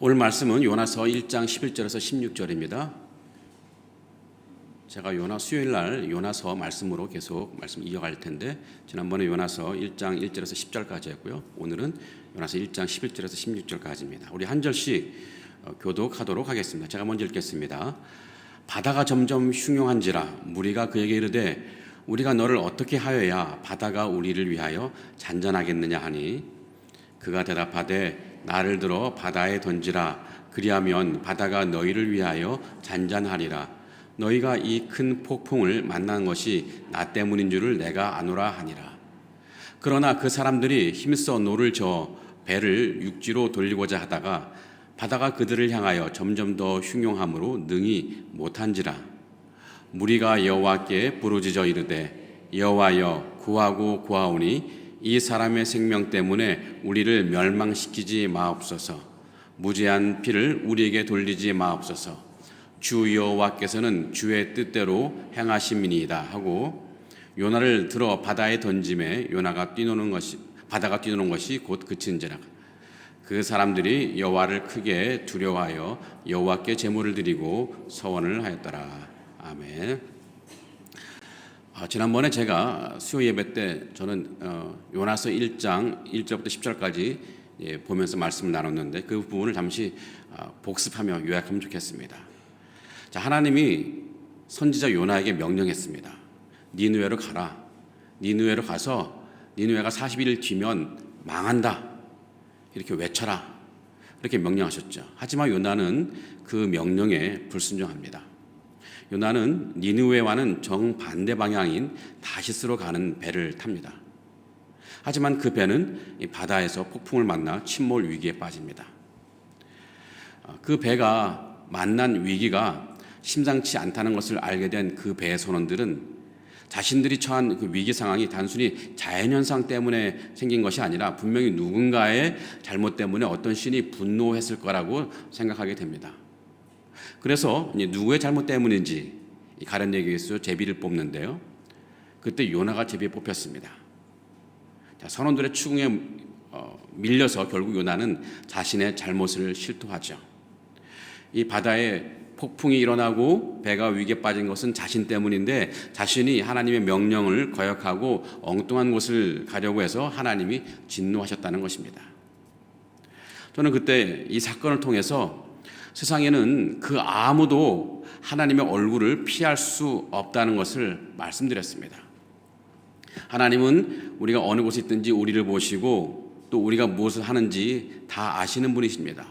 오늘 말씀은 요나서 1장 11절에서 16절입니다. 제가 수요일 날 요나서 말씀으로 계속 말씀 이어갈 텐데, 지난번에 요나서 1장 1절에서 10절까지 했고요. 오늘은 요나서 1장 11절에서 16절까지입니다. 우리 한 절씩 교독하도록 하겠습니다. 제가 먼저 읽겠습니다. 바다가 점점 흉흉한지라 무리가 그에게 이르되 우리가 너를 어떻게 하여야 바다가 우리를 위하여 잔잔하겠느냐 하니, 그가 대답하되 나를 들어 바다에 던지라. 그리하면 바다가 너희를 위하여 잔잔하리라. 너희가 이 큰 폭풍을 만난 것이 나 때문인 줄을 내가 아노라 하니라. 그러나 그 사람들이 힘써 노를 저어 배를 육지로 돌리고자 하다가 바다가 그들을 향하여 점점 더 흉흉함으로 능히 못한지라. 무리가 여호와께 부르짖어 이르되 여호와여 구하고 구하오니 이 사람의 생명 때문에 우리를 멸망시키지 마옵소서. 무죄한 피를 우리에게 돌리지 마옵소서. 주 여호와께서는 주의 뜻대로 행하심이니이다 하고 요나를 들어 바다에 던짐에 바다가 뛰노는 것이 곧 그친지라. 그 사람들이 여호와를 크게 두려워하여 여호와께 제물을 드리고 서원을 하였더라. 아멘. 지난번에 제가 수요 예배 때 저는 요나서 1장 1절부터 10절까지 보면서 말씀을 나눴는데, 그 부분을 잠시 복습하며 요약하면 좋겠습니다. 자, 하나님이 선지자 요나에게 명령했습니다. 니느웨로 가라. 니느웨로 가서 니느웨가 40일 뒤면 망한다. 이렇게 외쳐라. 이렇게 명령하셨죠. 하지만 요나는 그 명령에 불순종합니다. 요나는 니느웨와는 정반대 방향인 다시스로 가는 배를 탑니다. 하지만 그 배는 바다에서 폭풍을 만나 침몰 위기에 빠집니다. 그 배가 만난 위기가 심상치 않다는 것을 알게 된 그 배의 선원들은 자신들이 처한 그 위기 상황이 단순히 자연현상 때문에 생긴 것이 아니라 분명히 누군가의 잘못 때문에 어떤 신이 분노했을 거라고 생각하게 됩니다. 그래서 누구의 잘못 때문인지 가련 얘기에서 제비를 뽑는데요. 그때 요나가 제비에 뽑혔습니다. 자, 선원들의 추궁에 밀려서 결국 요나는 자신의 잘못을 실토하죠. 이 바다에 폭풍이 일어나고 배가 위기에 빠진 것은 자신 때문인데, 자신이 하나님의 명령을 거역하고 엉뚱한 곳을 가려고 해서 하나님이 진노하셨다는 것입니다. 저는 그때 이 사건을 통해서 세상에는 그 아무도 하나님의 얼굴을 피할 수 없다는 것을 말씀드렸습니다. 하나님은 우리가 어느 곳에 있든지 우리를 보시고 또 우리가 무엇을 하는지 다 아시는 분이십니다.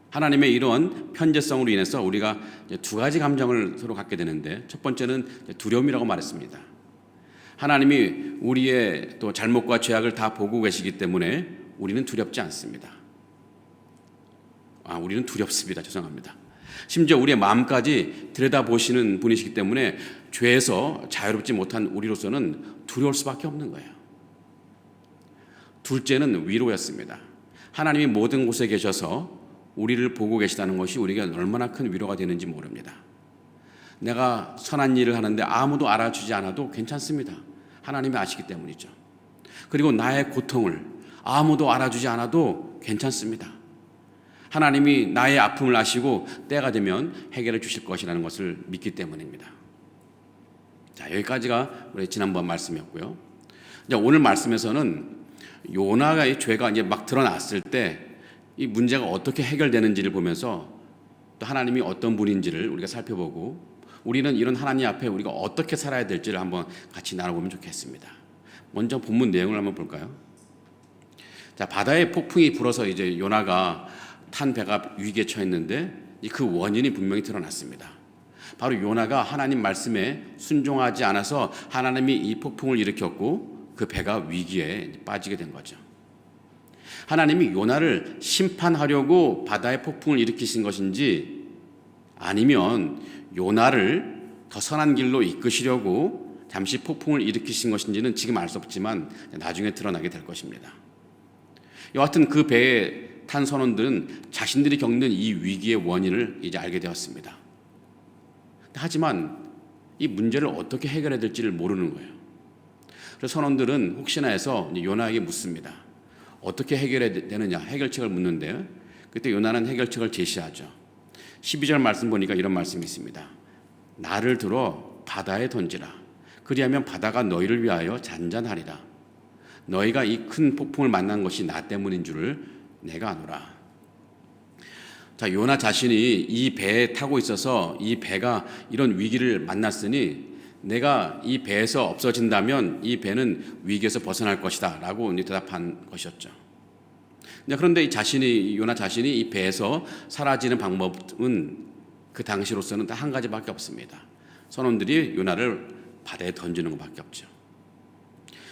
하나님의 이런 편재성으로 인해서 우리가 두 가지 감정을 서로 갖게 되는데, 첫 번째는 두려움이라고 말했습니다. 하나님이 우리의 또 잘못과 죄악을 다 보고 계시기 때문에 우리는 두렵지 않습니다. 우리는 두렵습니다. 죄송합니다. 심지어 우리의 마음까지 들여다보시는 분이시기 때문에 죄에서 자유롭지 못한 우리로서는 두려울 수밖에 없는 거예요. 둘째는 위로였습니다. 하나님이 모든 곳에 계셔서 우리를 보고 계시다는 것이 우리가 얼마나 큰 위로가 되는지 모릅니다. 내가 선한 일을 하는데 아무도 알아주지 않아도 괜찮습니다. 하나님이 아시기 때문이죠. 그리고 나의 고통을 아무도 알아주지 않아도 괜찮습니다. 하나님이 나의 아픔을 아시고 때가 되면 해결해 주실 것이라는 것을 믿기 때문입니다. 자, 여기까지가 우리 지난번 말씀이었고요. 이제 오늘 말씀에서는 요나의 죄가 이제 막 드러났을 때 이 문제가 어떻게 해결되는지를 보면서 또 하나님이 어떤 분인지를 우리가 살펴보고, 우리는 이런 하나님 앞에 우리가 어떻게 살아야 될지를 한번 같이 나눠보면 좋겠습니다. 먼저 본문 내용을 한번 볼까요? 자, 바다에 폭풍이 불어서 이제 요나가 탄 배가 위기에 처했는데 그 원인이 분명히 드러났습니다. 바로 요나가 하나님 말씀에 순종하지 않아서 하나님이 이 폭풍을 일으켰고 그 배가 위기에 빠지게 된 거죠. 하나님이 요나를 심판하려고 바다의 폭풍을 일으키신 것인지, 아니면 요나를 더 선한 길로 이끄시려고 잠시 폭풍을 일으키신 것인지는 지금 알 수 없지만 나중에 드러나게 될 것입니다. 여하튼 그 배에 탄 선원들은 자신들이 겪는 이 위기의 원인을 이제 알게 되었습니다. 하지만 이 문제를 어떻게 해결해야 될지를 모르는 거예요. 그래서 선원들은 혹시나 해서 요나에게 묻습니다. 어떻게 해결해야 되느냐, 해결책을 묻는데, 그때 요나는 해결책을 제시하죠. 12절 말씀 보니까 이런 말씀이 있습니다. 나를 들어 바다에 던지라. 그리하면 바다가 너희를 위하여 잔잔하리라. 너희가 이 큰 폭풍을 만난 것이 나 때문인 줄을 내가 아노라. 자, 요나 자신이 이 배에 타고 있어서 이 배가 이런 위기를 만났으니 내가 이 배에서 없어진다면 이 배는 위기에서 벗어날 것이다 라고 대답한 것이었죠. 그런데 요나 자신이 이 배에서 사라지는 방법은 그 당시로서는 딱 한 가지밖에 없습니다. 선원들이 요나를 바다에 던지는 것밖에 없죠.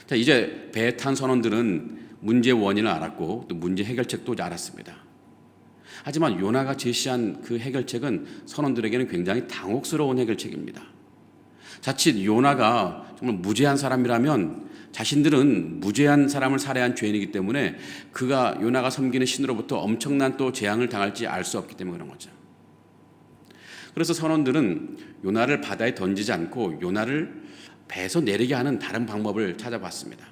자, 이제 배에 탄 선원들은 문제의 원인을 알았고 또 문제 해결책도 알았습니다. 하지만 요나가 제시한 그 해결책은 선원들에게는 굉장히 당혹스러운 해결책입니다. 자칫 요나가 정말 무죄한 사람이라면 자신들은 무죄한 사람을 살해한 죄인이기 때문에 요나가 섬기는 신으로부터 엄청난 또 재앙을 당할지 알 수 없기 때문에 그런 거죠. 그래서 선원들은 요나를 바다에 던지지 않고 요나를 배에서 내리게 하는 다른 방법을 찾아봤습니다.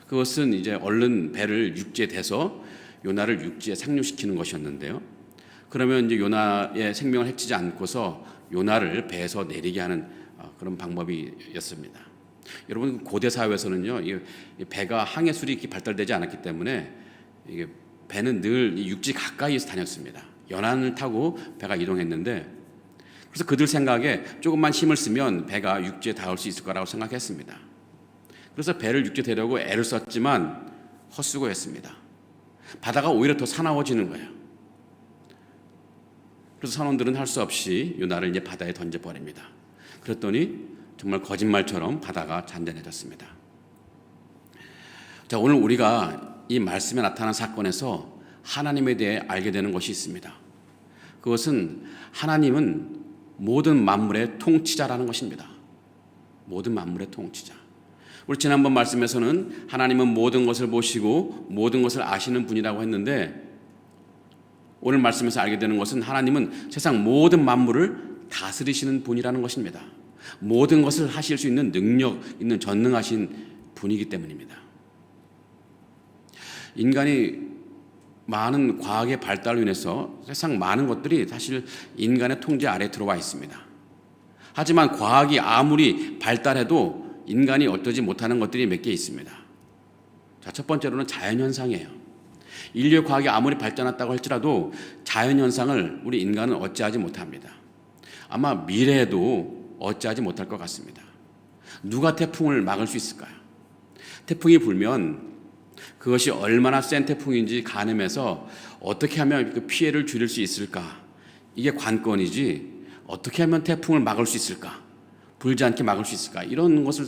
그것은 이제 얼른 배를 육지에 대서 요나를 육지에 상륙시키는 것이었는데요. 그러면 이제 요나의 생명을 해치지 않고서 요나를 배에서 내리게 하는 그런 방법이었습니다. 여러분, 고대 사회에서는요, 이 배가 항해술이 이렇게 발달되지 않았기 때문에 이게 배는 늘 육지 가까이에서 다녔습니다. 연안을 타고 배가 이동했는데, 그래서 그들 생각에 조금만 힘을 쓰면 배가 육지에 닿을 수 있을 거라고 생각했습니다. 그래서 배를 육지에 대려고 애를 썼지만 헛수고했습니다. 바다가 오히려 더 사나워지는 거예요. 그래서 선원들은 할 수 없이 요나를 이제 바다에 던져버립니다. 그랬더니 정말 거짓말처럼 바다가 잔잔해졌습니다. 자, 오늘 우리가 이 말씀에 나타난 사건에서 하나님에 대해 알게 되는 것이 있습니다. 그것은 하나님은 모든 만물의 통치자라는 것입니다. 모든 만물의 통치자. 우리 지난번 말씀에서는 하나님은 모든 것을 보시고 모든 것을 아시는 분이라고 했는데, 오늘 말씀에서 알게 되는 것은 하나님은 세상 모든 만물을 다스리시는 분이라는 것입니다. 모든 것을 하실 수 있는 능력 있는 전능하신 분이기 때문입니다. 인간이 많은 과학의 발달로 인해서 세상 많은 것들이 사실 인간의 통제 아래에 들어와 있습니다. 하지만 과학이 아무리 발달해도 인간이 어쩌지 못하는 것들이 몇 개 있습니다. 자, 첫 번째로는 자연현상이에요. 인류의 과학이 아무리 발전했다고 할지라도 자연현상을 우리 인간은 어찌하지 못합니다. 아마 미래에도 어찌하지 못할 것 같습니다. 누가 태풍을 막을 수 있을까요? 태풍이 불면 그것이 얼마나 센 태풍인지 가늠해서 어떻게 하면 그 피해를 줄일 수 있을까? 이게 관건이지, 어떻게 하면 태풍을 막을 수 있을까? 불지 않게 막을 수 있을까? 이런 것을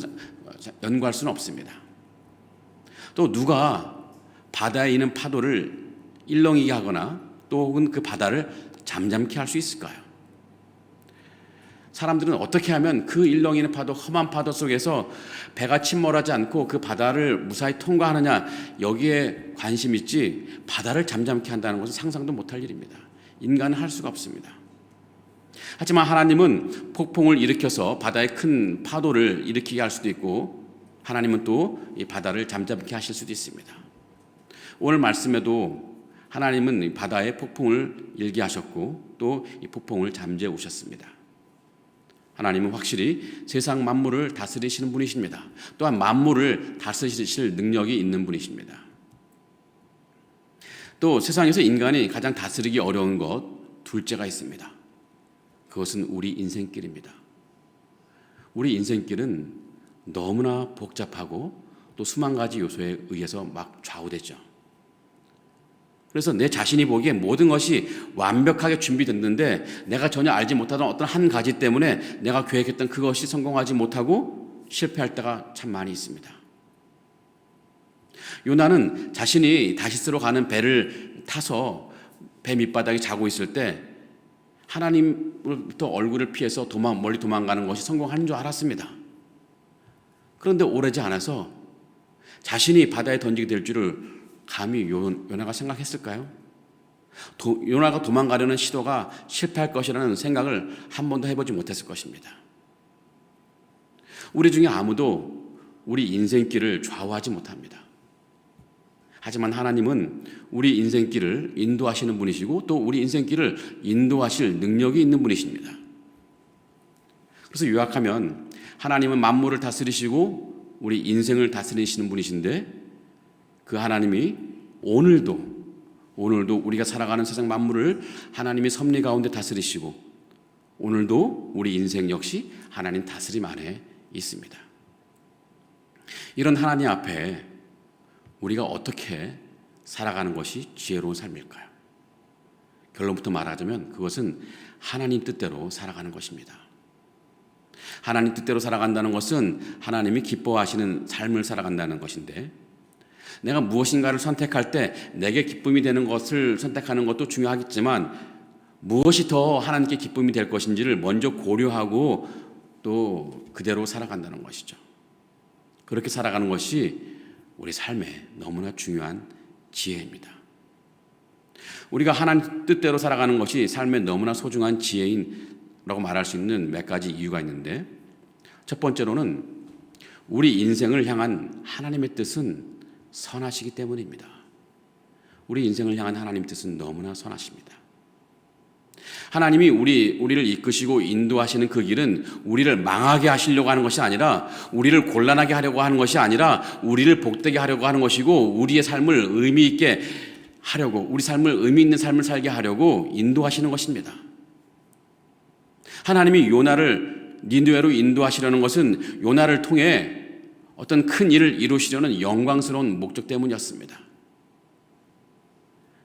연구할 수는 없습니다. 또 누가 바다에 있는 파도를 일렁이게 하거나 또 혹은 그 바다를 잠잠케 할 수 있을까요? 사람들은 어떻게 하면 그 일렁이는 파도, 험한 파도 속에서 배가 침몰하지 않고 그 바다를 무사히 통과하느냐, 여기에 관심 있지 바다를 잠잠케 한다는 것은 상상도 못할 일입니다. 인간은 할 수가 없습니다. 하지만 하나님은 폭풍을 일으켜서 바다에 큰 파도를 일으키게 할 수도 있고, 하나님은 또 이 바다를 잠잠케 하실 수도 있습니다. 오늘 말씀에도 하나님은 바다에 폭풍을 일게 하셨고 또 이 폭풍을 잠재워 오셨습니다. 하나님은 확실히 세상 만물을 다스리시는 분이십니다. 또한 만물을 다스리실 능력이 있는 분이십니다. 또 세상에서 인간이 가장 다스리기 어려운 것 둘째가 있습니다. 그것은 우리 인생길입니다. 우리 인생길은 너무나 복잡하고 또 수만 가지 요소에 의해서 막 좌우되죠. 그래서 내 자신이 보기에 모든 것이 완벽하게 준비됐는데 내가 전혀 알지 못하던 어떤 한 가지 때문에 내가 계획했던 그것이 성공하지 못하고 실패할 때가 참 많이 있습니다. 요나는 자신이 다시스로 가는 배를 타서 배 밑바닥에 자고 있을 때 하나님으로부터 얼굴을 피해서 멀리 도망가는 것이 성공하는 줄 알았습니다. 그런데 오래지 않아서 자신이 바다에 던지게 될 줄을 감히 요나가 생각했을까요? 요나가 도망가려는 시도가 실패할 것이라는 생각을 한 번도 해보지 못했을 것입니다. 우리 중에 아무도 우리 인생길을 좌우하지 못합니다. 하지만 하나님은 우리 인생길을 인도하시는 분이시고 또 우리 인생길을 인도하실 능력이 있는 분이십니다. 그래서 요약하면 하나님은 만물을 다스리시고 우리 인생을 다스리시는 분이신데 그 하나님이 오늘도 우리가 살아가는 세상 만물을 하나님이 섭리 가운데 다스리시고 오늘도 우리 인생 역시 하나님 다스림 안에 있습니다. 이런 하나님 앞에 우리가 어떻게 살아가는 것이 지혜로운 삶일까요? 결론부터 말하자면 그것은 하나님 뜻대로 살아가는 것입니다. 하나님 뜻대로 살아간다는 것은 하나님이 기뻐하시는 삶을 살아간다는 것인데 내가 무엇인가를 선택할 때 내게 기쁨이 되는 것을 선택하는 것도 중요하겠지만 무엇이 더 하나님께 기쁨이 될 것인지를 먼저 고려하고 또 그대로 살아간다는 것이죠. 그렇게 살아가는 것이 우리 삶에 너무나 중요한 지혜입니다. 우리가 하나님 뜻대로 살아가는 것이 삶에 너무나 소중한 지혜인라고 말할 수 있는 몇 가지 이유가 있는데 첫 번째로는 우리 인생을 향한 하나님의 뜻은 선하시기 때문입니다. 우리 인생을 향한 하나님의 뜻은 너무나 선하십니다. 하나님이 우리를 이끄시고 인도하시는 그 길은 우리를 망하게 하시려고 하는 것이 아니라 우리를 곤란하게 하려고 하는 것이 아니라 우리를 복되게 하려고 하는 것이고 우리의 삶을 의미 있게 하려고 우리 삶을 의미 있는 삶을 살게 하려고 인도하시는 것입니다. 하나님이 요나를 니느웨로 인도하시려는 것은 요나를 통해 어떤 큰 일을 이루시려는 영광스러운 목적 때문이었습니다.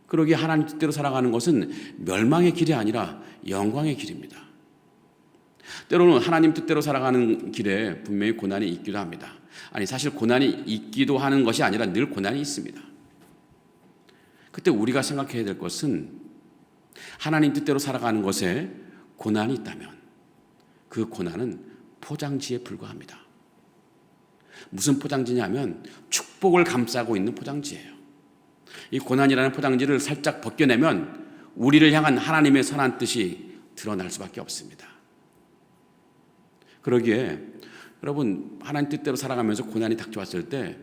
그러기에 하나님 뜻대로 살아가는 것은 멸망의 길이 아니라 영광의 길입니다. 때로는 하나님 뜻대로 살아가는 길에 분명히 고난이 있기도 합니다. 아니 사실 고난이 있기도 하는 것이 아니라 늘 고난이 있습니다. 그때 우리가 생각해야 될 것은 하나님 뜻대로 살아가는 것에 고난이 있다면 그 고난은 포장지에 불과합니다. 무슨 포장지냐면 축복을 감싸고 있는 포장지예요. 이 고난이라는 포장지를 살짝 벗겨내면 우리를 향한 하나님의 선한 뜻이 드러날 수밖에 없습니다. 그러기에 여러분 하나님 뜻대로 살아가면서 고난이 닥쳐왔을 때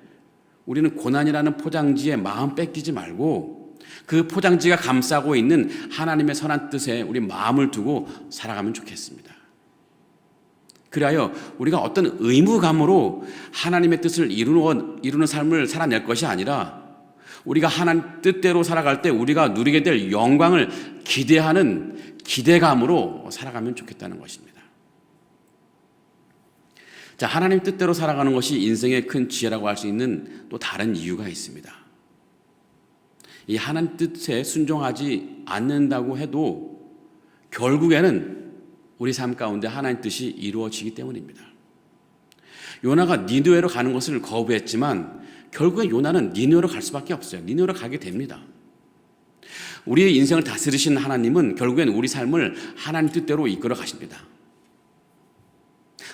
우리는 고난이라는 포장지에 마음 뺏기지 말고 그 포장지가 감싸고 있는 하나님의 선한 뜻에 우리 마음을 두고 살아가면 좋겠습니다. 그리하여 우리가 어떤 의무감으로 하나님의 뜻을 이루는 삶을 살아낼 것이 아니라 우리가 하나님 뜻대로 살아갈 때 우리가 누리게 될 영광을 기대하는 기대감으로 살아가면 좋겠다는 것입니다. 자, 하나님 뜻대로 살아가는 것이 인생의 큰 지혜라고 할 수 있는 또 다른 이유가 있습니다. 이 하나님 뜻에 순종하지 않는다고 해도 결국에는 우리 삶 가운데 하나님 뜻이 이루어지기 때문입니다. 요나가 니느웨로 가는 것을 거부했지만 결국엔 요나는 니느웨로 갈 수밖에 없어요. 니느웨로 가게 됩니다. 우리의 인생을 다스리신 하나님은 결국엔 우리 삶을 하나님 뜻대로 이끌어 가십니다.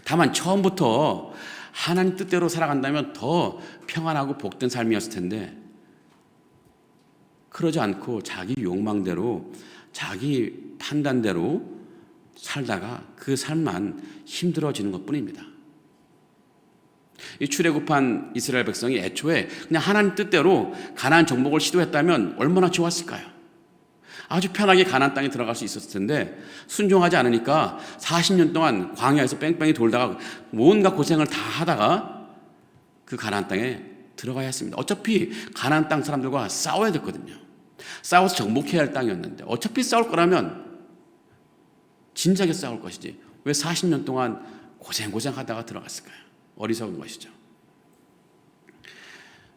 다만 처음부터 하나님 뜻대로 살아간다면 더 평안하고 복된 삶이었을 텐데 그러지 않고 자기 욕망대로 자기 판단대로 살다가 그 삶만 힘들어지는 것뿐입니다. 이 출애굽한 이스라엘 백성이 애초에 그냥 하나님 뜻대로 가나안 정복을 시도했다면 얼마나 좋았을까요? 아주 편하게 가나안 땅에 들어갈 수 있었을 텐데 순종하지 않으니까 40년 동안 광야에서 뺑뺑이 돌다가 뭔가 고생을 다 하다가 그 가나안 땅에 들어가야 했습니다. 어차피 가나안 땅 사람들과 싸워야 됐거든요. 싸워서 정복해야 할 땅이었는데 어차피 싸울 거라면 진작에 싸울 것이지 왜 40년 동안 고생하다가 들어갔을까요? 어리석은 것이죠.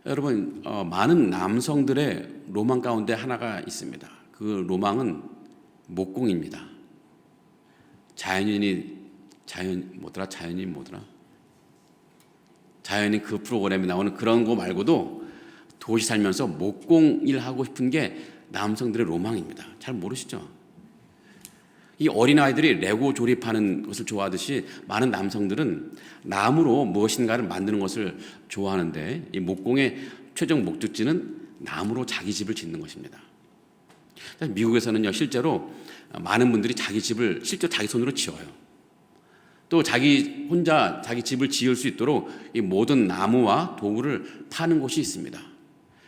여러분 많은 남성들의 로망 가운데 하나가 있습니다. 그 로망은 목공입니다. 자연인 그 프로그램에 나오는 그런 거 말고도 도시 살면서 목공 일 하고 싶은 게 남성들의 로망입니다. 잘 모르시죠? 이 어린아이들이 레고 조립하는 것을 좋아하듯이 많은 남성들은 나무로 무엇인가를 만드는 것을 좋아하는데 이 목공의 최종 목적지는 나무로 자기 집을 짓는 것입니다. 미국에서는요 실제로 많은 분들이 자기 집을 실제로 자기 손으로 지어요. 또 자기 혼자 자기 집을 지을 수 있도록 이 모든 나무와 도구를 파는 곳이 있습니다.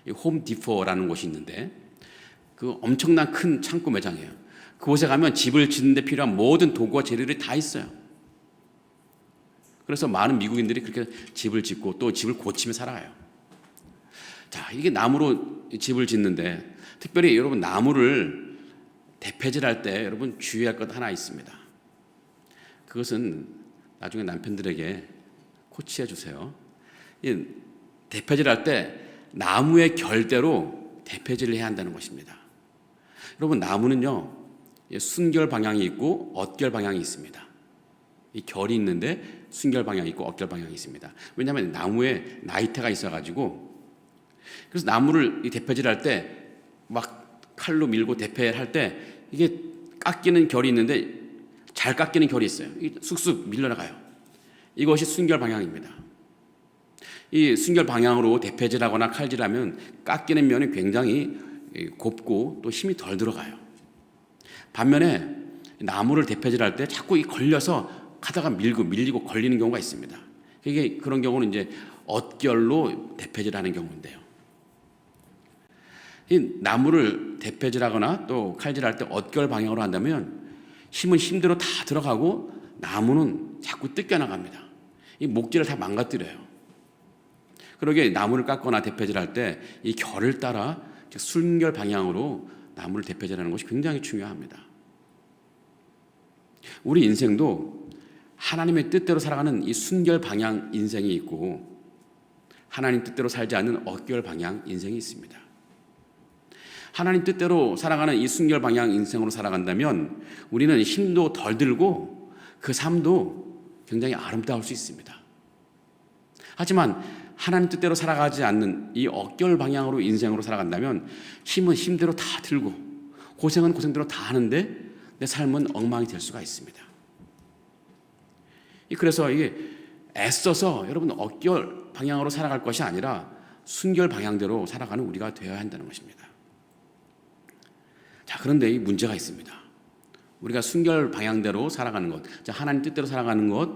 이 홈디포라는 곳이 있는데 그 엄청난 큰 창고 매장이에요. 그곳에 가면 집을 짓는 데 필요한 모든 도구와 재료들이 다 있어요. 그래서 많은 미국인들이 그렇게 집을 짓고 또 집을 고치며 살아가요. 자, 이게 나무로 집을 짓는데 특별히 여러분 나무를 대패질할 때 여러분 주의할 것 하나 있습니다. 그것은 나중에 남편들에게 코치해 주세요. 이 대패질할 때 나무의 결대로 대패질을 해야 한다는 것입니다. 여러분 나무는요 순결 방향이 있고 엇결 방향이 있습니다. 이 결이 있는데 순결 방향이 있고 엇결 방향이 있습니다. 왜냐하면 나무에 나이테가 있어가지고 그래서 나무를 이 대패질할 때 막 칼로 밀고 대패할 때 이게 깎이는 결이 있는데 잘 깎이는 결이 있어요. 쑥쑥 밀려나가요. 이것이 순결 방향입니다. 이 순결 방향으로 대패질하거나 칼질하면 깎이는 면이 굉장히 곱고 또 힘이 덜 들어가요. 반면에 나무를 대패질할 때 자꾸 걸려서 가다가 밀리고 걸리는 경우가 있습니다. 이게 그런 경우는 이제 엇결로 대패질하는 경우인데요. 이 나무를 대패질하거나 또 칼질할 때 엇결 방향으로 한다면 힘은 힘대로 다 들어가고 나무는 자꾸 뜯겨나갑니다. 이 목질을 다 망가뜨려요. 그러게 나무를 깎거나 대패질할 때 이 결을 따라 순결 방향으로 나무를 대패질하는 것이 굉장히 중요합니다. 우리 인생도 하나님의 뜻대로 살아가는 이 순결 방향 인생이 있고 하나님 뜻대로 살지 않는 엇결 방향 인생이 있습니다. 하나님 뜻대로 살아가는 이 순결 방향 인생으로 살아간다면 우리는 힘도 덜 들고 그 삶도 굉장히 아름다울 수 있습니다. 하지만 하나님 뜻대로 살아가지 않는 이 엇결 방향으로 인생으로 살아간다면 힘은 힘대로 다 들고 고생은 고생대로 다 하는데 내 삶은 엉망이 될 수가 있습니다. 그래서 이게 애써서 여러분 엇결 방향으로 살아갈 것이 아니라 순결 방향대로 살아가는 우리가 되어야 한다는 것입니다. 자, 그런데 이 문제가 있습니다. 우리가 순결 방향대로 살아가는 것, 하나님 뜻대로 살아가는 것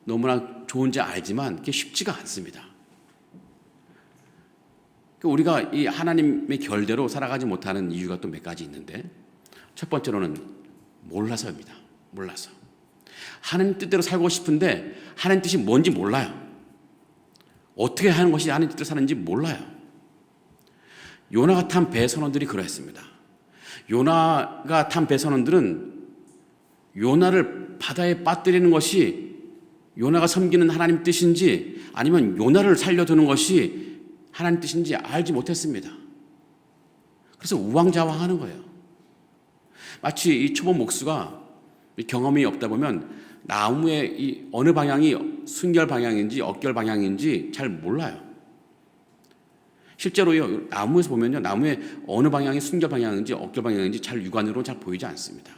너무나 좋은지 알지만 그게 쉽지가 않습니다. 우리가 이 하나님의 결대로 살아가지 못하는 이유가 또 몇 가지 있는데 첫 번째로는 몰라서입니다. 몰라서. 하나님 뜻대로 살고 싶은데 하나님 뜻이 뭔지 몰라요. 어떻게 하는 것이 하나님 뜻대로 사는지 몰라요. 요나가 탄 배 선원들이 그러했습니다. 요나가 탄 배 선원들은 요나를 바다에 빠뜨리는 것이 요나가 섬기는 하나님 뜻인지 아니면 요나를 살려두는 것이 하나님 뜻인지 알지 못했습니다. 그래서 우왕좌왕하는 거예요. 마치 이 초보 목수가 경험이 없다 보면 나무의 이 어느 방향이 순결 방향인지 엇결 방향인지 잘 몰라요. 실제로요, 나무에서 보면요, 나무의 어느 방향이 순결 방향인지 엇결 방향인지 잘 육안으로 잘 보이지 않습니다.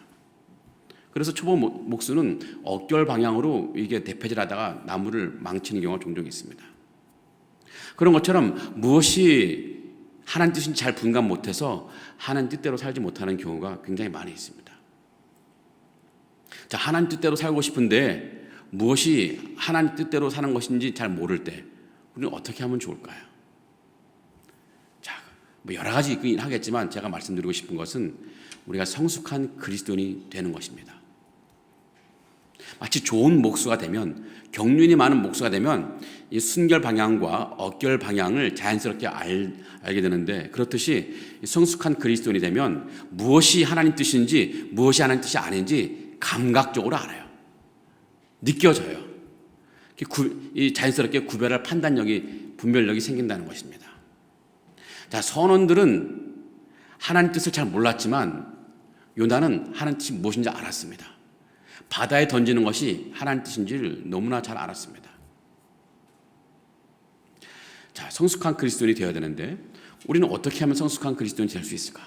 그래서 초보 목수는 엇결 방향으로 이게 대패질하다가 나무를 망치는 경우가 종종 있습니다. 그런 것처럼 무엇이 하나님 뜻인지 잘 분간 못해서 하나님 뜻대로 살지 못하는 경우가 굉장히 많이 있습니다. 자, 하나님 뜻대로 살고 싶은데 무엇이 하나님 뜻대로 사는 것인지 잘 모를 때 우리는 어떻게 하면 좋을까요? 자, 여러 가지 있긴 하겠지만 제가 말씀드리고 싶은 것은 우리가 성숙한 그리스도인이 되는 것입니다. 마치 좋은 목수가 되면, 경륜이 많은 목수가 되면 이 순결 방향과 엇결 방향을 자연스럽게 알게 되는데, 그렇듯이 성숙한 그리스도인이 되면 무엇이 하나님 뜻인지 무엇이 하나님 뜻이 아닌지 감각적으로 알아요. 느껴져요. 이 자연스럽게 구별할 판단력이, 분별력이 생긴다는 것입니다. 자, 선원들은 하나님 뜻을 잘 몰랐지만 요나는 하나님 뜻이 무엇인지 알았습니다. 바다에 던지는 것이 하나님 뜻인지를 너무나 잘 알았습니다. 자, 성숙한 그리스도인이 되어야 되는데 우리는 어떻게 하면 성숙한 그리스도인이 될 수 있을까?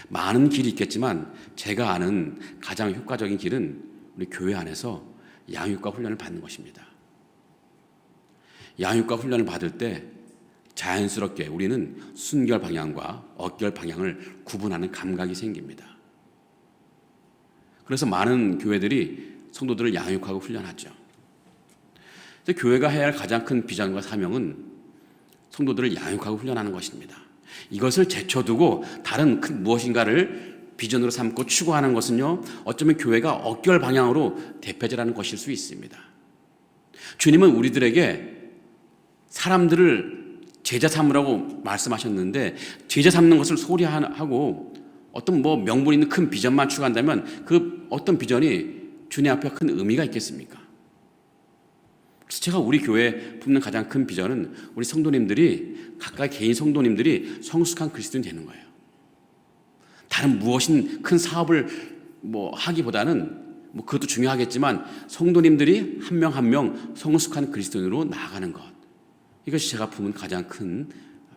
많은 길이 있겠지만 제가 아는 가장 효과적인 길은 우리 교회 안에서 양육과 훈련을 받는 것입니다. 양육과 훈련을 받을 때 자연스럽게 우리는 순결 방향과 엇결 방향을 구분하는 감각이 생깁니다. 그래서 많은 교회들이 성도들을 양육하고 훈련하죠. 교회가 해야 할 가장 큰 비전과 사명은 성도들을 양육하고 훈련하는 것입니다. 이것을 제쳐두고 다른 큰 무엇인가를 비전으로 삼고 추구하는 것은요, 어쩌면 교회가 억결 방향으로 대표질하는 것일 수 있습니다. 주님은 우리들에게 사람들을 제자 삼으라고 말씀하셨는데, 제자 삼는 것을 소리하고 어떤 명분 있는 큰 비전만 추구한다면 그 어떤 비전이 주님 앞에 큰 의미가 있겠습니까? 그래서 제가 우리 교회에 품는 가장 큰 비전은 우리 성도님들이, 각각 개인 성도님들이 성숙한 그리스도인이 되는 거예요. 다른 무엇인 큰 사업을 하기보다는 그것도 중요하겠지만 성도님들이 한 명 한 명 성숙한 그리스도인으로 나아가는 것, 이것이 제가 품은 가장 큰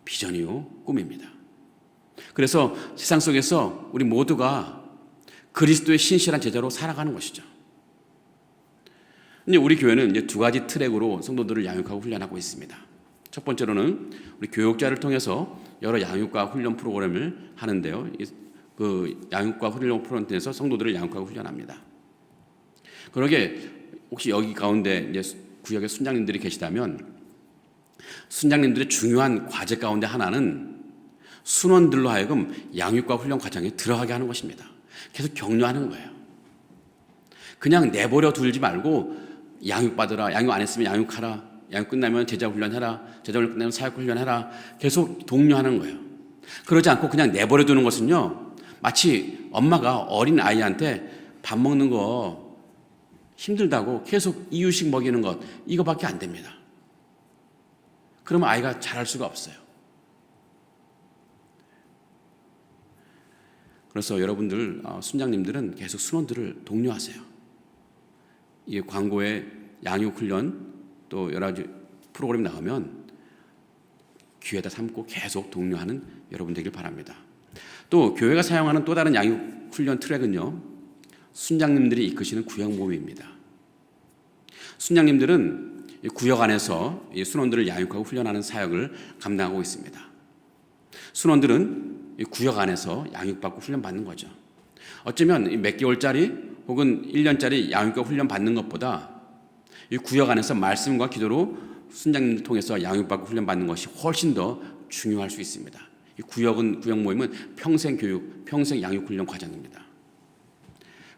비전이요 꿈입니다. 그래서 세상 속에서 우리 모두가 그리스도의 신실한 제자로 살아가는 것이죠. 이제 우리 교회는 이제 두 가지 트랙으로 성도들을 양육하고 훈련하고 있습니다. 첫 번째로는 우리 교육자를 통해서 여러 양육과 훈련 프로그램을 하는데요. 그 양육과 훈련 프로그램에서 성도들을 양육하고 훈련합니다. 그러게 혹시 여기 가운데 이제 구역에 순장님들이 계시다면, 순장님들의 중요한 과제 가운데 하나는 순원들로 하여금 양육과 훈련 과정에 들어가게 하는 것입니다. 계속 격려하는 거예요. 그냥 내버려 두지 말고 양육받으라, 양육 안 했으면 양육하라, 양육 끝나면 제자 훈련해라, 제자 훈련 끝나면 사역 훈련해라, 계속 독려하는 거예요. 그러지 않고 그냥 내버려 두는 것은요, 마치 엄마가 어린 아이한테 밥 먹는 거 힘들다고 계속 이유식 먹이는 것, 이거밖에 안 됩니다. 그러면 아이가 잘할 수가 없어요. 그래서 여러분들, 순장님들은 계속 순원들을 독려하세요. 이 광고에 양육훈련 또 여러 가지 프로그램 나오면 귀에다 삼고 계속 독려하는 여러분 되길 바랍니다. 또 교회가 사용하는 또 다른 양육훈련 트랙은요, 순장님들이 이끄시는 구역 모임입니다. 순장님들은 구역 안에서 순원들을 양육하고 훈련하는 사역을 감당하고 있습니다. 순원들은 구역 안에서 양육받고 훈련받는 거죠. 어쩌면 몇 개월짜리 혹은 1년짜리 양육과 훈련 받는 것보다 이 구역 안에서 말씀과 기도로 순장님을 통해서 양육받고 훈련 받는 것이 훨씬 더 중요할 수 있습니다. 이 구역 모임은 평생 교육, 평생 양육 훈련 과정입니다.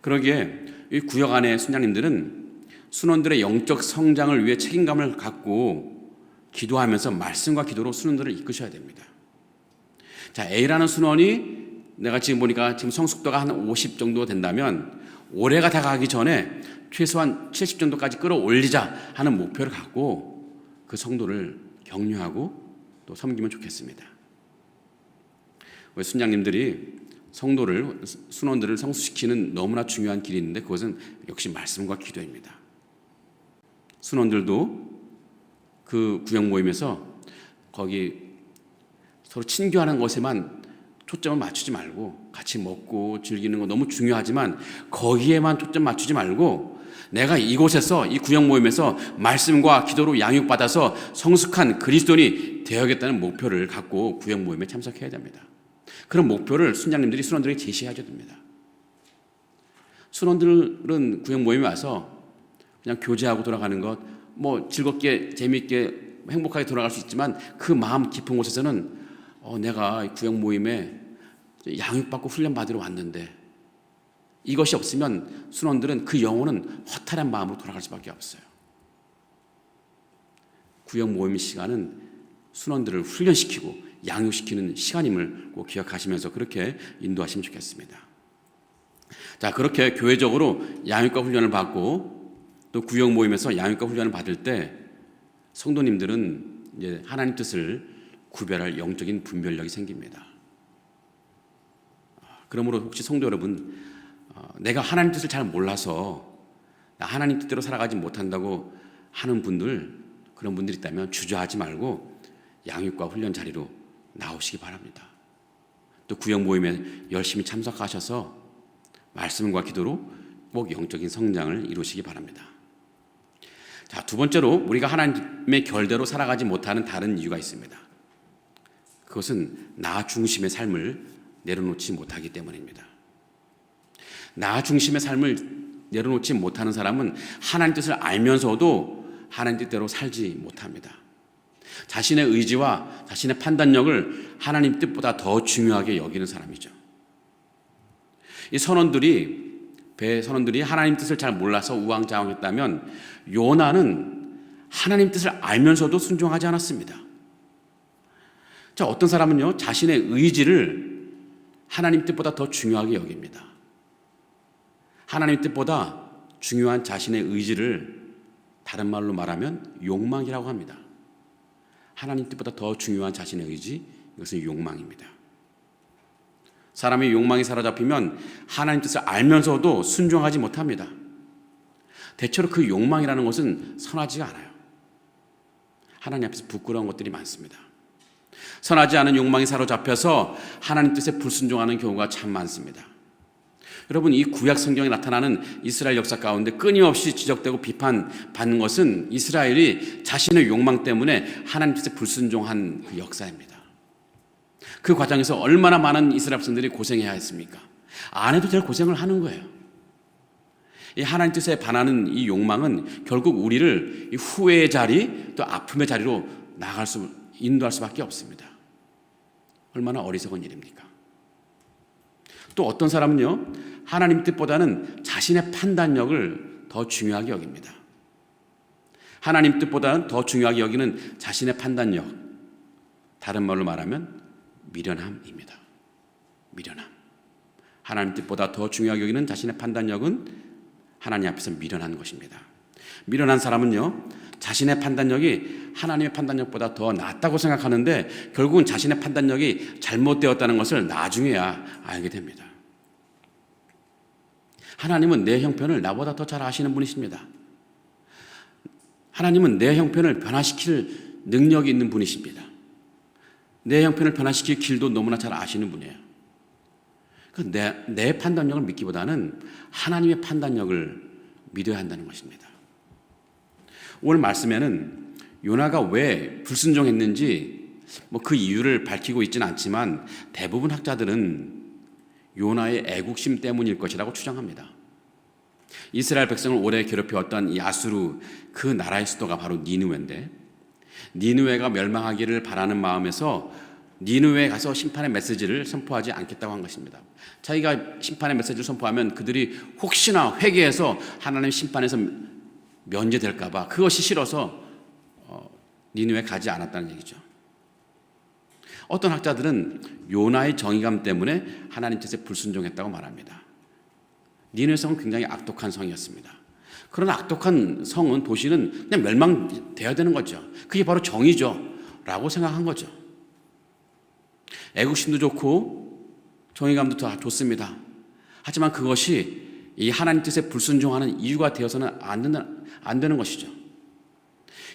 그러기에 이 구역 안의 순장님들은 순원들의 영적 성장을 위해 책임감을 갖고 기도하면서 말씀과 기도로 순원들을 이끄셔야 됩니다. 자, A라는 순원이 내가 지금 보니까 지금 성숙도가 한 50 정도 된다면 올해가 다가기 전에 최소한 70 정도까지 끌어올리자 하는 목표를 갖고 그 성도를 격려하고 또 섬기면 좋겠습니다. 우리 순장님들이 순원들을 성숙시키는 너무나 중요한 길이 있는데 그것은 역시 말씀과 기도입니다. 순원들도 그 구역 모임에서 거기 서로 친교하는 것에만 초점을 맞추지 말고, 같이 먹고 즐기는 거 너무 중요하지만 거기에만 초점 맞추지 말고 내가 이곳에서, 이 구역 모임에서 말씀과 기도로 양육받아서 성숙한 그리스도인이 되어야겠다는 목표를 갖고 구역 모임에 참석해야 됩니다. 그런 목표를 순장님들이 순원들에게 제시해야 됩니다. 순원들은 구역 모임에 와서 그냥 교제하고 돌아가는 것, 즐겁게 재미있게 행복하게 돌아갈 수 있지만 그 마음 깊은 곳에서는 내가 구역 모임에 양육받고 훈련받으러 왔는데, 이것이 없으면 순원들은 그 영혼은 허탈한 마음으로 돌아갈 수밖에 없어요. 구역 모임 시간은 순원들을 훈련시키고 양육시키는 시간임을 꼭 기억하시면서 그렇게 인도하시면 좋겠습니다. 자, 그렇게 교회적으로 양육과 훈련을 받고 또 구역 모임에서 양육과 훈련을 받을 때 성도님들은 이제 하나님 뜻을 구별할 영적인 분별력이 생깁니다. 그러므로 혹시 성도 여러분, 내가 하나님 뜻을 잘 몰라서 하나님 뜻대로 살아가지 못한다고 하는 분들, 그런 분들이 있다면 주저하지 말고 양육과 훈련 자리로 나오시기 바랍니다. 또 구역 모임에 열심히 참석하셔서 말씀과 기도로 꼭 영적인 성장을 이루시기 바랍니다. 자, 두 번째로 우리가 하나님의 결대로 살아가지 못하는 다른 이유가 있습니다. 그것은 나 중심의 삶을 내려놓지 못하기 때문입니다. 나 중심의 삶을 내려놓지 못하는 사람은 하나님 뜻을 알면서도 하나님 뜻대로 살지 못합니다. 자신의 의지와 자신의 판단력을 하나님 뜻보다 더 중요하게 여기는 사람이죠. 이 배 선원들이 하나님 뜻을 잘 몰라서 우왕좌왕했다면 요나는 하나님 뜻을 알면서도 순종하지 않았습니다. 자, 어떤 사람은요, 자신의 의지를 하나님 뜻보다 더 중요하게 여깁니다. 하나님 뜻보다 중요한 자신의 의지를 다른 말로 말하면 욕망이라고 합니다. 하나님 뜻보다 더 중요한 자신의 의지, 이것은 욕망입니다. 사람의 욕망이 사로잡히면 하나님 뜻을 알면서도 순종하지 못합니다. 대체로 그 욕망이라는 것은 선하지가 않아요. 하나님 앞에서 부끄러운 것들이 많습니다. 선하지 않은 욕망이 사로잡혀서 하나님 뜻에 불순종하는 경우가 참 많습니다. 여러분, 이 구약 성경에 나타나는 이스라엘 역사 가운데 끊임없이 지적되고 비판받는 것은 이스라엘이 자신의 욕망 때문에 하나님 뜻에 불순종한 그 역사입니다. 그 과정에서 얼마나 많은 이스라엘 백성들이 고생해야 했습니까? 안 해도 될 고생을 하는 거예요. 이 하나님 뜻에 반하는 이 욕망은 결국 우리를 이 후회의 자리, 또 아픔의 자리로 인도할 수밖에 없습니다. 얼마나 어리석은 일입니까? 또 어떤 사람은요, 하나님 뜻보다는 자신의 판단력을 더 중요하게 여깁니다. 하나님 뜻보다는 더 중요하게 여기는 자신의 판단력, 다른 말로 말하면 미련함입니다. 미련함. 하나님 뜻보다 더 중요하게 여기는 자신의 판단력은 하나님 앞에서 미련한 것입니다. 미련한 사람은요, 자신의 판단력이 하나님의 판단력보다 더 낫다고 생각하는데 결국은 자신의 판단력이 잘못되었다는 것을 나중에야 알게 됩니다. 하나님은 내 형편을 나보다 더 잘 아시는 분이십니다. 하나님은 내 형편을 변화시킬 능력이 있는 분이십니다. 내 형편을 변화시킬 길도 너무나 잘 아시는 분이에요. 내 판단력을 믿기보다는 하나님의 판단력을 믿어야 한다는 것입니다. 오늘 말씀에는 요나가 왜 불순종했는지 그 이유를 밝히고 있지는 않지만 대부분 학자들은 요나의 애국심 때문일 것이라고 추정합니다. 이스라엘 백성을 오래 괴롭혀왔던 이 아수르, 그 나라의 수도가 바로 니느웨인데, 니느웨가 멸망하기를 바라는 마음에서 니느웨에 가서 심판의 메시지를 선포하지 않겠다고 한 것입니다. 자기가 심판의 메시지를 선포하면 그들이 혹시나 회개해서 하나님 심판에서 면제될까 봐 그것이 싫어서 니느웨에 가지 않았다는 얘기죠. 어떤 학자들은 요나의 정의감 때문에 하나님 뜻에 불순종했다고 말합니다. 니느웨 성은 굉장히 악독한 성이었습니다. 그런 악독한 성은, 도시는 그냥 멸망되어야 되는 거죠. 그게 바로 정의죠 라고 생각한 거죠. 애국심도 좋고 정의감도 다 좋습니다. 하지만 그것이 이 하나님 뜻에 불순종하는 이유가 되어서는 안 되는 것이죠.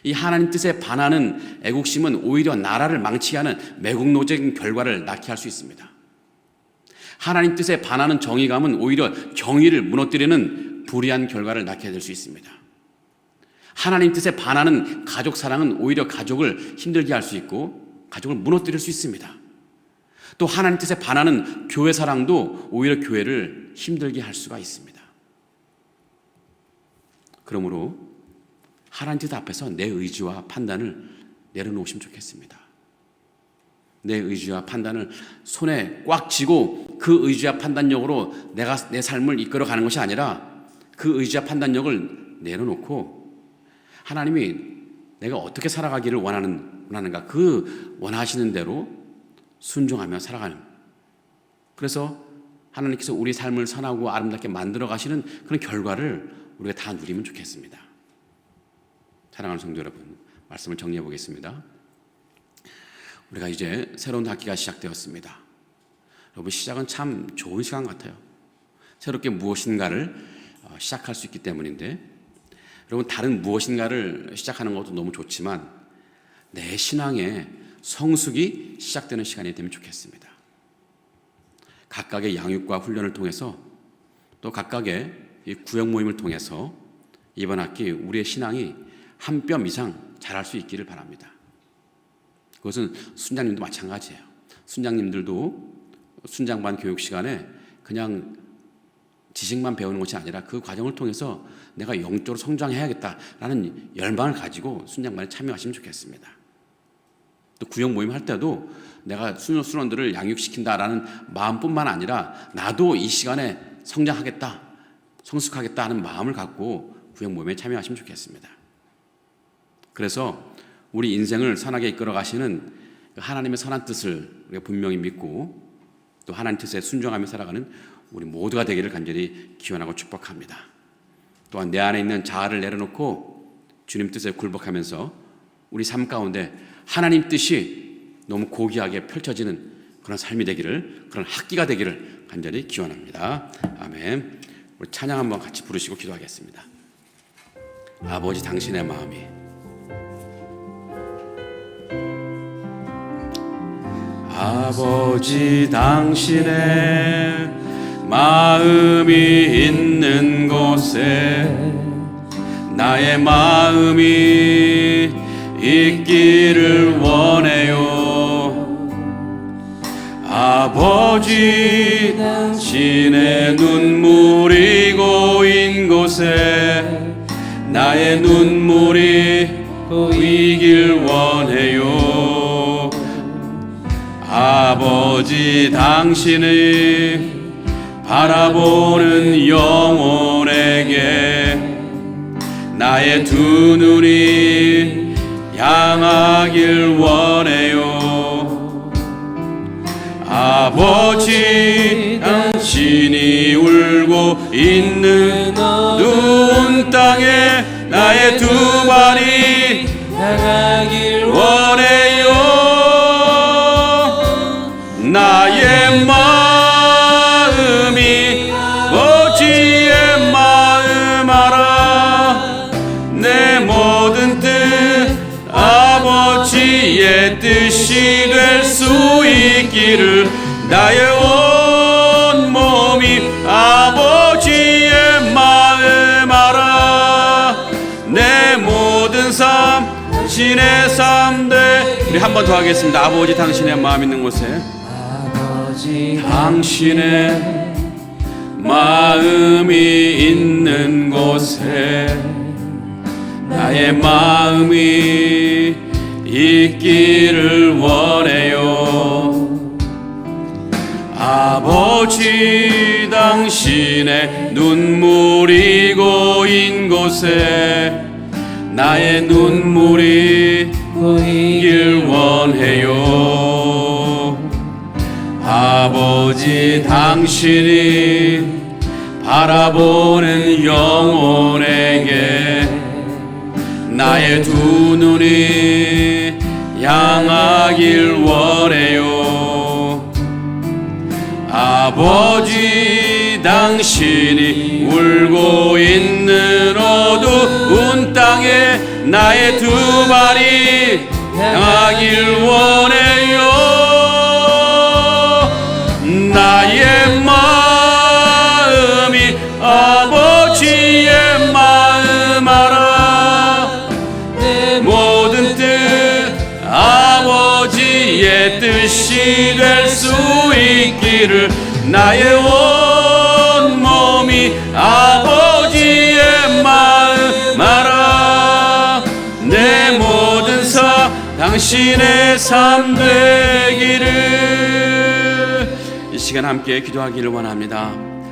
이 하나님 뜻에 반하는 애국심은 오히려 나라를 망치게 하는 매국노적인 결과를 낳게 할 수 있습니다. 하나님 뜻에 반하는 정의감은 오히려 정의를 무너뜨리는 불의한 결과를 낳게 될 수 있습니다. 하나님 뜻에 반하는 가족 사랑은 오히려 가족을 힘들게 할 수 있고 가족을 무너뜨릴 수 있습니다. 또 하나님 뜻에 반하는 교회 사랑도 오히려 교회를 힘들게 할 수가 있습니다. 그러므로 하나님 뜻 앞에서 내 의지와 판단을 내려놓으시면 좋겠습니다. 내 의지와 판단을 손에 꽉 쥐고 그 의지와 판단력으로 내가 내 삶을 이끌어가는 것이 아니라 그 의지와 판단력을 내려놓고 하나님이 내가 어떻게 살아가기를 원하는가, 그 원하시는 대로 순종하며 살아가는, 그래서 하나님께서 우리 삶을 선하고 아름답게 만들어 가시는 그런 결과를 우리가 다 누리면 좋겠습니다. 사랑하는 성도 여러분, 말씀을 정리해 보겠습니다. 우리가 이제 새로운 학기가 시작되었습니다. 여러분, 시작은 참 좋은 시간 같아요. 새롭게 무엇인가를 시작할 수 있기 때문인데, 여러분, 다른 무엇인가를 시작하는 것도 너무 좋지만 내 신앙의 성숙이 시작되는 시간이 되면 좋겠습니다. 각각의 양육과 훈련을 통해서 또 각각의 이 구역 모임을 통해서 이번 학기 우리의 신앙이 한 뼘 이상 자랄 수 있기를 바랍니다. 그것은 순장님도 마찬가지예요. 순장님들도 순장반 교육 시간에 그냥 지식만 배우는 것이 아니라 그 과정을 통해서 내가 영적으로 성장해야겠다라는 열망을 가지고 순장반에 참여하시면 좋겠습니다. 또 구역 모임 할 때도 내가 수련원들을 양육시킨다라는 마음뿐만 아니라 나도 이 시간에 성장하겠다, 성숙하겠다 하는 마음을 갖고 구역 모임에 참여하시면 좋겠습니다. 그래서 우리 인생을 선하게 이끌어 가시는 하나님의 선한 뜻을 우리가 분명히 믿고 또 하나님 뜻에 순종하며 살아가는 우리 모두가 되기를 간절히 기원하고 축복합니다. 또한 내 안에 있는 자아를 내려놓고 주님 뜻에 굴복하면서 우리 삶 가운데 하나님 뜻이 너무 고귀하게 펼쳐지는 그런 삶이 되기를, 그런 학기가 되기를 간절히 기원합니다. 아멘. 우리 찬양 한번 같이 부르시고 기도하겠습니다. 아버지 당신의 마음이, 아버지 당신의 마음이 있는 곳에 나의 마음이 있기를 원해요. 아버지 당신의 눈물이 고인 곳에 나의 눈물이 고이길 원해요. 아버지 당신의 바라보는 영혼에게 나의 두 눈이 향하길 원해요. 아버지 당신이 울고 있는 어두운 땅에 나의 두 발이 향하길 원해요. 나의 마음이 아버지의 마음 알아. 내 모든 뜻 아버지의 뜻이 될 수 있기를 나의 온 몸이 아버지의 마음 알아. 내 모든 삶 당신의 삶 돼. 우리 한 번 더 하겠습니다. 아버지 당신의 마음 있는 곳에, 당신의 마음이 있는 곳에 나의 마음이 있기를 원해요. 아버지 당신의 눈물이 고인 곳에 나의 눈물이 고이길 원해요. 아버지 당신이 바라보는 영혼에게 나의 두 눈이 향하길 원해요. 아버지 당신이 울고 있는 어두운 땅에 나의 두 발이 향하길 원해요. 나의 마음이 아버지의 마음 알아. 내 모든 뜻 아버지의 뜻이 될 수 있기를 나의 온 몸이 아버지의 마음 알아. 내 모든 삶 당신의 삶 되기를. 이 시간 함께 기도하기를 원합니다.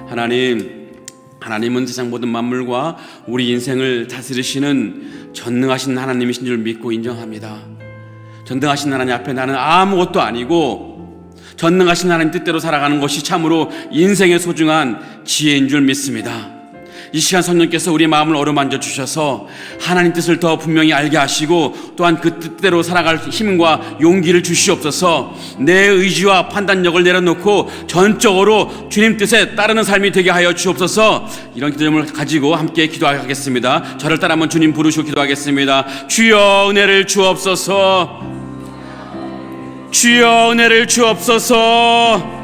하나님은 세상 모든 만물과 우리 인생을 다스리시는 전능하신 하나님이신 줄 믿고 인정합니다. 전능하신 하나님 앞에 나는 아무것도 아니고 전능하신 하나님 뜻대로 살아가는 것이 참으로 인생의 소중한 지혜인 줄 믿습니다. 이 시간 성령께서 우리 마음을 어루만져 주셔서 하나님 뜻을 더 분명히 알게 하시고 또한 그 뜻대로 살아갈 힘과 용기를 주시옵소서. 내 의지와 판단력을 내려놓고 전적으로 주님 뜻에 따르는 삶이 되게 하여 주옵소서. 이런 기도를 가지고 함께 기도하겠습니다. 저를 따라 한번 주님 부르시고 기도하겠습니다. 주여 은혜를 주옵소서. 주여 은혜를 주옵소서.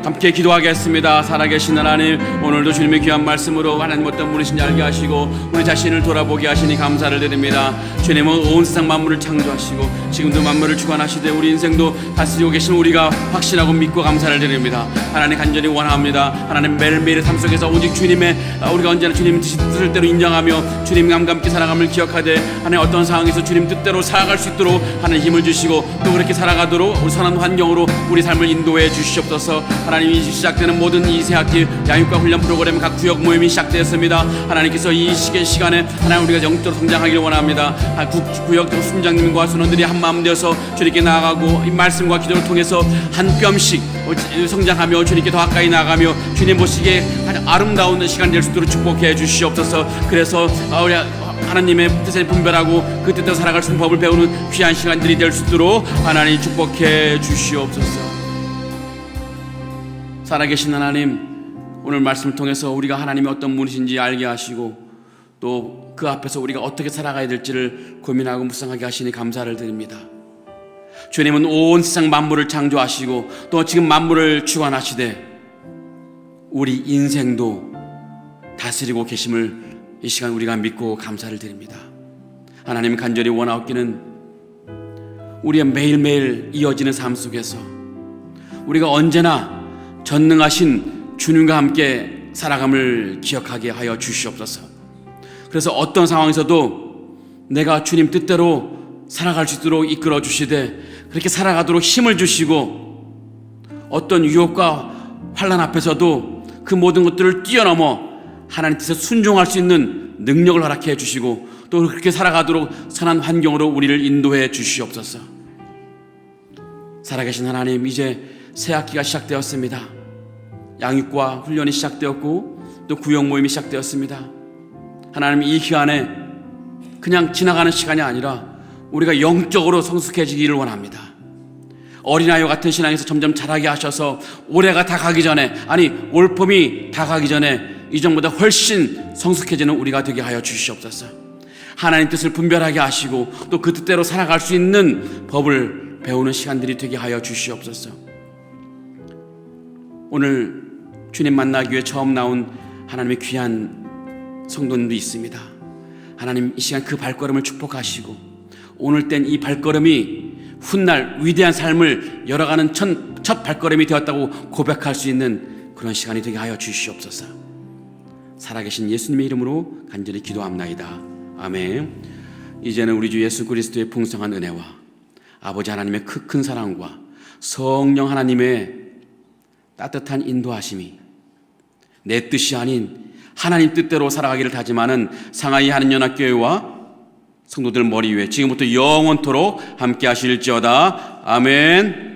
함께 기도하겠습니다. 살아계신 하나님, 오늘도 주님의 귀한 말씀으로 하나님 어떤 분이신지 알게 하시고 우리 자신을 돌아보게 하시니 감사를 드립니다. 주님은 온 세상 만물을 창조하시고 지금도 만물을 주관하시되 우리 인생도 다스리고 계신 우리가 확신하고 믿고 감사를 드립니다. 하나님 간절히 원합니다. 하나님 매일매일의 삶 속에서 오직 주님의 우리가 언제나 주님 뜻을 대로 인정하며 주님과 함께 살아감을 기억하되 하나님 어떤 상황에서 주님 뜻대로 살아갈 수 있도록 하나님 힘을 주시고 또 그렇게 살아가도록 우리 선한 환경으로 우리 삶을 인도해 주시옵소서. 하나님이 시작되는 모든 이 새학기 양육과 훈련 프로그램 각 구역 모임이 시작되었습니다. 하나님께서 이 시간에 하나님 우리가 영적으로 성장하기를 원합니다. 구역 순장님과 선원들이 한 마음 되어서 주님께 나아가고 이 말씀과 기도를 통해서 한 뼘씩 성장하며 주님께 더 가까이 나아가며 주님 보시기에 아주 아름다운 시간 될 수 있도록 축복해 주시옵소서. 그래서 우리 하나님의 뜻에 분별하고 그 뜻대로 살아갈 수 있는 법을 배우는 귀한 시간들이 될 수 있도록 하나님 축복해 주시옵소서. 살아계신 하나님, 오늘 말씀을 통해서 우리가 하나님이 어떤 분이신지 알게 하시고 또 그 앞에서 우리가 어떻게 살아가야 될지를 고민하고 묵상하게 하시니 감사를 드립니다. 주님은 온 세상 만물을 창조하시고 또 지금 만물을 주관하시되 우리 인생도 다스리고 계심을 이 시간 우리가 믿고 감사를 드립니다. 하나님 간절히 원하옵기는 우리의 매일매일 이어지는 삶 속에서 우리가 언제나 전능하신 주님과 함께 살아감을 기억하게 하여 주시옵소서. 그래서 어떤 상황에서도 내가 주님 뜻대로 살아갈 수 있도록 이끌어 주시되 그렇게 살아가도록 힘을 주시고 어떤 유혹과 환난 앞에서도 그 모든 것들을 뛰어넘어 하나님 뜻에 순종할 수 있는 능력을 허락해 주시고 또 그렇게 살아가도록 선한 환경으로 우리를 인도해 주시옵소서. 살아계신 하나님, 이제 새 학기가 시작되었습니다. 양육과 훈련이 시작되었고 또 구역 모임이 시작되었습니다. 하나님, 이 기간에 그냥 지나가는 시간이 아니라 우리가 영적으로 성숙해지기를 원합니다. 어린아이와 같은 신앙에서 점점 자라게 하셔서 올해가 다 가기 전에, 아니 올봄이 다 가기 전에 이전보다 훨씬 성숙해지는 우리가 되게 하여 주시옵소서. 하나님 뜻을 분별하게 하시고 또 그 뜻대로 살아갈 수 있는 법을 배우는 시간들이 되게 하여 주시옵소서. 오늘 주님 만나기 위해 처음 나온 하나님의 귀한 성도님도 있습니다. 하나님, 이 시간 그 발걸음을 축복하시고 오늘 땐 이 발걸음이 훗날 위대한 삶을 열어가는 첫 발걸음이 되었다고 고백할 수 있는 그런 시간이 되게 하여 주시옵소서. 살아계신 예수님의 이름으로 간절히 기도합나이다. 아멘. 이제는 우리 주 예수 그리스도의 풍성한 은혜와 아버지 하나님의 큰 사랑과 성령 하나님의 따뜻한 인도하심이 내 뜻이 아닌 하나님 뜻대로 살아가기를 다짐하는 상하이 한인연합교회와 성도들 머리 위에 지금부터 영원토록 함께 하실지어다. 아멘.